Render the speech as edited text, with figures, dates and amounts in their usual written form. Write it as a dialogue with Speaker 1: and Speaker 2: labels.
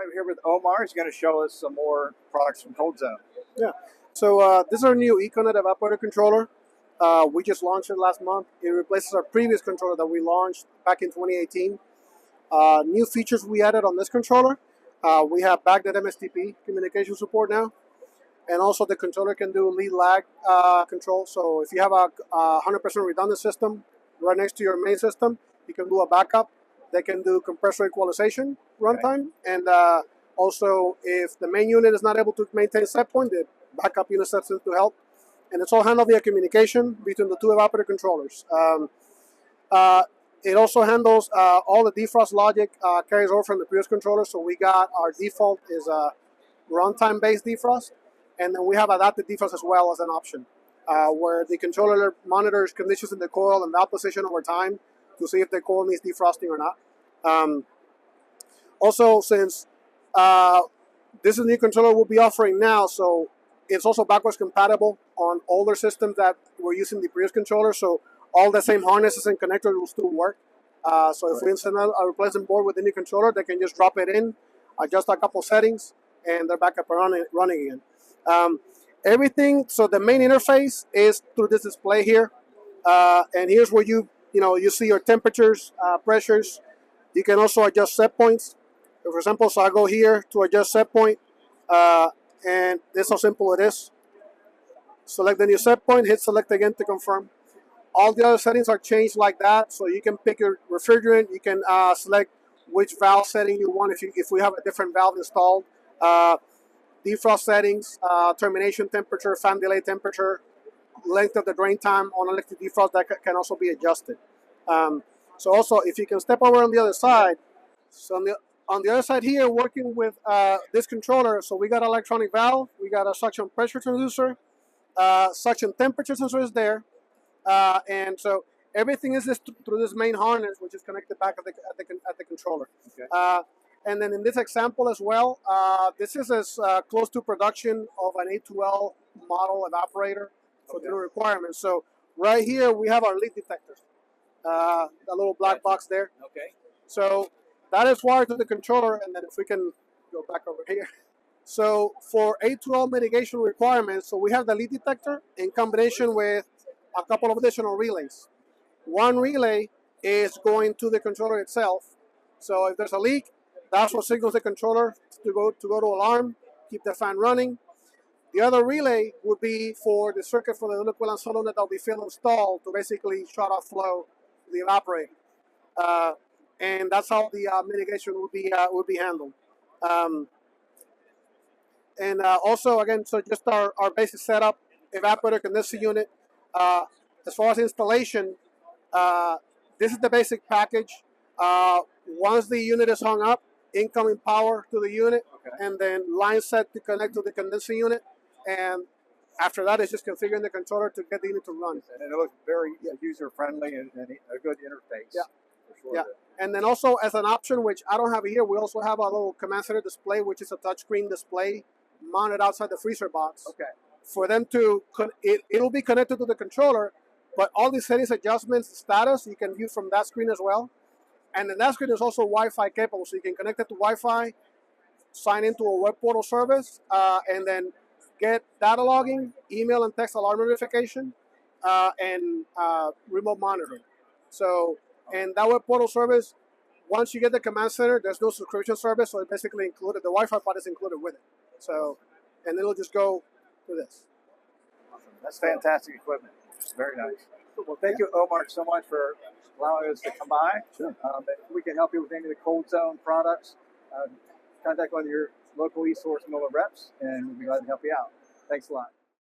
Speaker 1: I'm here with Omar. He's going to show us some more products from ColdZone.
Speaker 2: Yeah. So this is our new EcoNet Evaporator Controller. We just launched it last month. It replaces our previous controller that we launched back in 2018. New features we added on this controller. We have BACnet MSTP communication support now. And also the controller can do lead lag control. So if you have a 100% redundant system right next to your main system, you can do a backup. They can do compressor equalization runtime. Okay. And also if the main unit is not able to maintain set point, the backup unit steps in to help. And it's all handled via communication between the two evaporator controllers. It also handles all the defrost logic carries over from the previous controller. So we got our default is a runtime based defrost. And then we have adaptive defrost as well as an option, where the controller monitors conditions in the coil and valve position over time to see if the coil needs defrosting or not. Also, since this is a new controller we'll be offering now, so it's also backwards compatible on older systems that were using the previous controller, so all the same harnesses and connectors will still work. So if we insert a replacement board with the new controller, they can just drop it in, adjust a couple settings, and they're back up and running again. Everything, so the main interface is through this display here, and here's where you see your temperatures, pressures. You can also adjust set points. For example, so I go here to adjust set point, and this is how simple it is. Select the new set point, hit select again to confirm. All the other settings are changed like that, so you can pick your refrigerant. You can select which valve setting you want if we have a different valve installed. Defrost settings, termination temperature, fan delay temperature, length of the drain time on electric defrost that can also be adjusted. So also, if you can step over on the other side, so on the other side here, working with this controller, so we got an electronic valve, we got a suction pressure transducer, suction temperature sensor is there, and so everything is through this main harness, which is connected back at the controller. Okay. And then in this example as well, this is as close to production of an A2L model evaporator for the new requirements. So right here we have our leak detector, the little black box there. Okay. So that is wired to the controller, and then if we can go back over here. So for A2L mitigation requirements, so we have the leak detector in combination with a couple of additional relays. One relay is going to the controller itself. So if there's a leak, that's what signals the controller to go to alarm, keep the fan running. The other relay would be for the circuit for the liquid and solenoid that will be field installed to basically shut off flow to the evaporator. And that's how the mitigation would be handled. And also, again, so just our basic setup, evaporator condenser unit. As far as installation, this is the basic package. Once the unit is hung up, incoming power to the unit, okay, and then line set to connect to the condenser unit. And after that, it's just configuring the controller to get the unit to run.
Speaker 1: And it looks very user-friendly and a good interface.
Speaker 2: Yeah. For sure. Yeah. And then also as an option, which I don't have here, we also have a little command center display, which is a touchscreen display mounted outside the freezer box. Okay. For them to, it'll be connected to the controller, but all these settings, adjustments, status, you can view from that screen as well. And then that screen is also Wi-Fi capable, so you can connect it to Wi-Fi, sign into a web portal service, and then get data logging, email and text alarm notification, and remote monitoring. So, and that web portal service, once you get the command center, there's no subscription service, so it's basically included. The Wi-Fi part is included with it. So, and it'll just go to this.
Speaker 1: Awesome. That's fantastic equipment. Very nice. Well, thank you, Omar, so much for allowing us to come by. Sure. If we can help you with any of the ColdZone products, contact one of your local eSource Miller reps, and we'll be glad to help you out. Thanks a lot.